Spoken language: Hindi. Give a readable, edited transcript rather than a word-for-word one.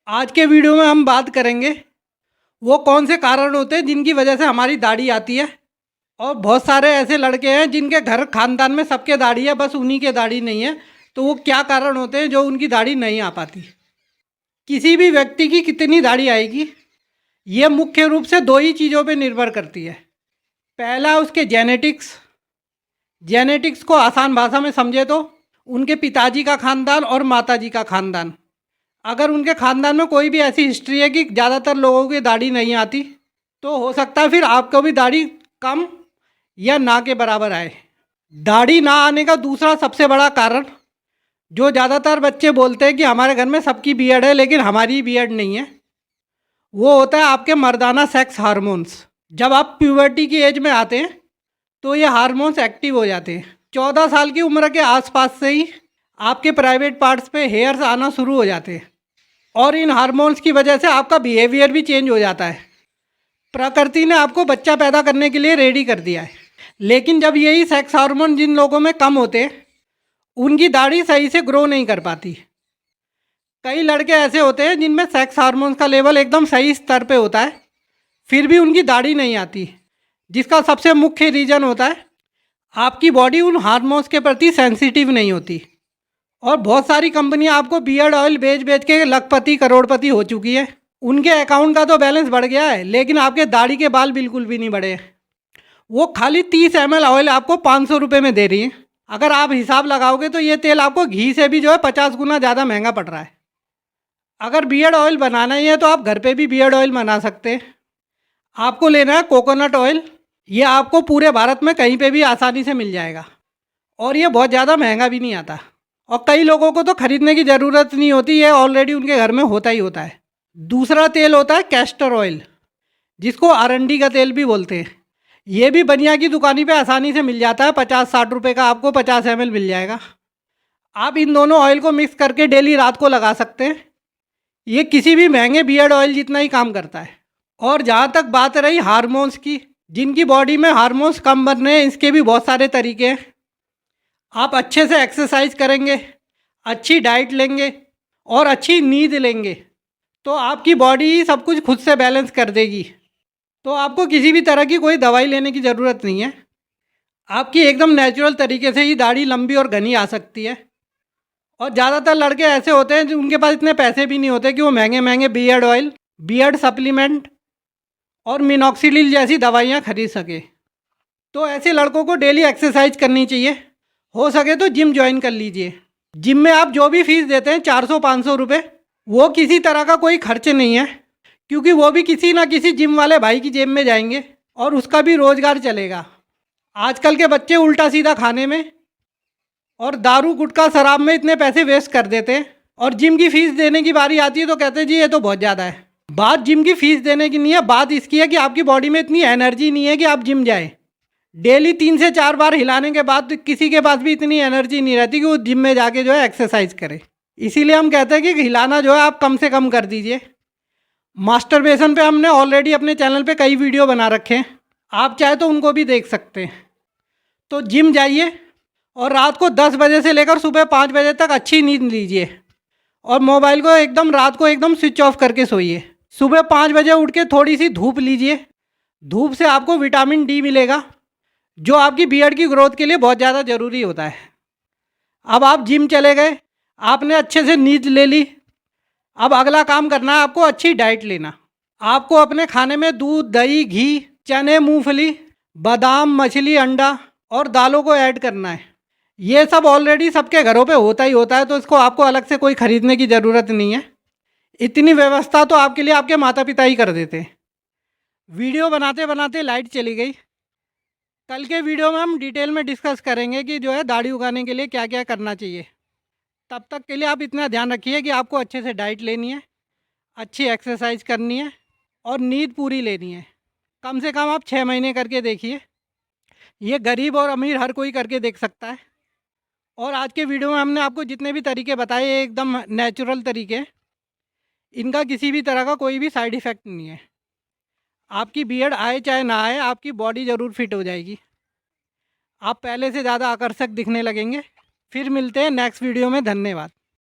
आज के वीडियो में हम बात करेंगे वो कौन से कारण होते हैं जिनकी वजह से हमारी दाढ़ी आती है। और बहुत सारे ऐसे लड़के हैं जिनके घर खानदान में सबके दाढ़ी है, बस उन्हीं के दाढ़ी नहीं है। तो वो क्या कारण होते हैं जो उनकी दाढ़ी नहीं आ पाती। किसी भी व्यक्ति की कितनी दाढ़ी आएगी ये मुख्य रूप से दो ही चीज़ों पे निर्भर करती है। पहला उसके जेनेटिक्स। जेनेटिक्स को आसान भाषा में समझे तो उनके पिताजी का खानदान और माताजी का खानदान। अगर उनके खानदान में कोई भी ऐसी हिस्ट्री है कि ज़्यादातर लोगों की दाढ़ी नहीं आती तो हो सकता है फिर आपको भी दाढ़ी कम या ना के बराबर आए। दाढ़ी ना आने का दूसरा सबसे बड़ा कारण जो ज़्यादातर बच्चे बोलते हैं कि हमारे घर में सबकी बियर्ड है लेकिन हमारी बियर्ड नहीं है, वो होता है आपके मर्दाना सेक्स हार्मोन्स। जब आप प्यूबर्टी की एज में आते हैं तो ये हार्मोन्स एक्टिव हो जाते हैं। 14 साल की उम्र के आसपास से ही आपके प्राइवेट पार्ट्स पे हेयर्स आना शुरू हो जाते हैं और इन हार्मोन्स की वजह से आपका बिहेवियर भी चेंज हो जाता है। प्रकृति ने आपको बच्चा पैदा करने के लिए रेडी कर दिया है, लेकिन जब यही सेक्स हार्मोन जिन लोगों में कम होते हैं उनकी दाढ़ी सही से ग्रो नहीं कर पाती। कई लड़के ऐसे होते हैं जिनमें सेक्स हार्मोन्स का लेवल एकदम सही स्तर पे होता है फिर भी उनकी दाढ़ी नहीं आती, जिसका सबसे मुख्य रीज़न होता है आपकी बॉडी उन हार्मोन्स के प्रति सेंसिटिव नहीं होती। और बहुत सारी कंपनियां आपको बियर्ड ऑयल बेच बेच के लखपति करोड़पति हो चुकी है। उनके अकाउंट का तो बैलेंस बढ़ गया है लेकिन आपके दाढ़ी के बाल बिल्कुल भी नहीं बढ़े। वो खाली 30 ml ऑयल आपको 500 रुपये में दे रही है। अगर आप हिसाब लगाओगे तो ये तेल आपको घी से भी जो है 50 गुना ज़्यादा महंगा पड़ रहा है। अगर बियर्ड ऑयल बनाना ही है तो आप घर पे भी बियर्ड ऑयल बना सकते हैं। आपको लेना है कोकोनट ऑयल। ये आपको पूरे भारत में कहीं पे भी आसानी से मिल जाएगा और ये बहुत ज़्यादा महंगा भी नहीं आता और कई लोगों को तो ख़रीदने की ज़रूरत नहीं होती, ये ऑलरेडी उनके घर में होता ही होता है। दूसरा तेल होता है कैस्टर ऑयल, जिसको अरंडी का तेल भी बोलते हैं। ये भी बनिया की दुकानी पे आसानी से मिल जाता है, 50-60 रुपये का आपको 50 ml मिल जाएगा। आप इन दोनों ऑयल को मिक्स करके डेली रात को लगा सकते हैं। ये किसी भी महंगे बियर्ड ऑयल जितना ही काम करता है। और जहाँ तक बात रही हार्मोन्स की, जिनकी बॉडी में हार्मोन्स कम बन रहे हैं इसके भी बहुत सारे तरीके हैं। आप अच्छे से एक्सरसाइज करेंगे, अच्छी डाइट लेंगे और अच्छी नींद लेंगे तो आपकी बॉडी सब कुछ खुद से बैलेंस कर देगी। तो आपको किसी भी तरह की कोई दवाई लेने की ज़रूरत नहीं है। आपकी एकदम नेचुरल तरीके से ही दाढ़ी लंबी और घनी आ सकती है। और ज़्यादातर लड़के ऐसे होते हैं जो उनके पास इतने पैसे भी नहीं होते कि वो महंगे महंगे बियर्ड ऑयल, बियर्ड सप्लीमेंट और मिनॉक्सिडिल जैसी दवाइयाँ खरीद सके। तो ऐसे लड़कों को डेली एक्सरसाइज करनी चाहिए। हो सके तो जिम ज्वाइन कर लीजिए। जिम में आप जो भी फीस देते हैं 400-500 रुपये, वो किसी तरह का कोई खर्च नहीं है, क्योंकि वो भी किसी ना किसी जिम वाले भाई की जेब में जाएंगे और उसका भी रोज़गार चलेगा। आजकल के बच्चे उल्टा सीधा खाने में और दारू गुटखा शराब में इतने पैसे वेस्ट कर देते हैं और जिम की फ़ीस देने की बारी आती है तो कहते हैं जी ये तो बहुत ज़्यादा है। बात जिम की फ़ीस देने की नहीं है, बात इसकी है कि आपकी बॉडी में इतनी एनर्जी नहीं है कि आप जिम जाए। डेली 3 से 4 बार हिलाने के बाद किसी के पास भी इतनी एनर्जी नहीं रहती कि वो जिम में जाके जो है एक्सरसाइज करे। इसीलिए हम कहते हैं कि हिलाना जो है आप कम से कम कर दीजिए। मास्टरबेशन पे हमने ऑलरेडी अपने चैनल पे कई वीडियो बना रखे हैं, आप चाहे तो उनको भी देख सकते हैं। तो जिम जाइए और रात को 10 बजे से लेकर सुबह 5 बजे तक अच्छी नींद लीजिए और मोबाइल को एकदम रात को एकदम स्विच ऑफ करके सोइए। सुबह 5 बजे उठ के थोड़ी सी धूप लीजिए। धूप से आपको विटामिन डी मिलेगा जो आपकी बियर्ड की ग्रोथ के लिए बहुत ज़्यादा ज़रूरी होता है। अब आप जिम चले गए, आपने अच्छे से नींद ले ली, अब अगला काम करना है आपको अच्छी डाइट लेना। आपको अपने खाने में दूध, दही, घी, चने, मूंगफली, बादाम, मछली, अंडा और दालों को ऐड करना है। ये सब ऑलरेडी सबके घरों पे होता ही होता है तो इसको आपको अलग से कोई ख़रीदने की ज़रूरत नहीं है। इतनी व्यवस्था तो आपके लिए आपके माता पिता ही कर देते हैं। वीडियो बनाते बनाते लाइट चली गई। कल के वीडियो में हम डिटेल में डिस्कस करेंगे कि जो है दाढ़ी उगाने के लिए क्या क्या करना चाहिए। तब तक के लिए आप इतना ध्यान रखिए कि आपको अच्छे से डाइट लेनी है, अच्छी एक्सरसाइज करनी है और नींद पूरी लेनी है। कम से कम आप 6 महीने करके देखिए। ये गरीब और अमीर हर कोई करके देख सकता है। और आज के वीडियो में हमने आपको जितने भी तरीके बताए ये एकदम नेचुरल तरीके, इनका किसी भी तरह का कोई भी साइड इफ़ेक्ट नहीं है। आपकी बियर्ड आए चाहे ना आए, आपकी बॉडी ज़रूर फिट हो जाएगी। आप पहले से ज़्यादा आकर्षक दिखने लगेंगे। फिर मिलते हैं नेक्स्ट वीडियो में। धन्यवाद।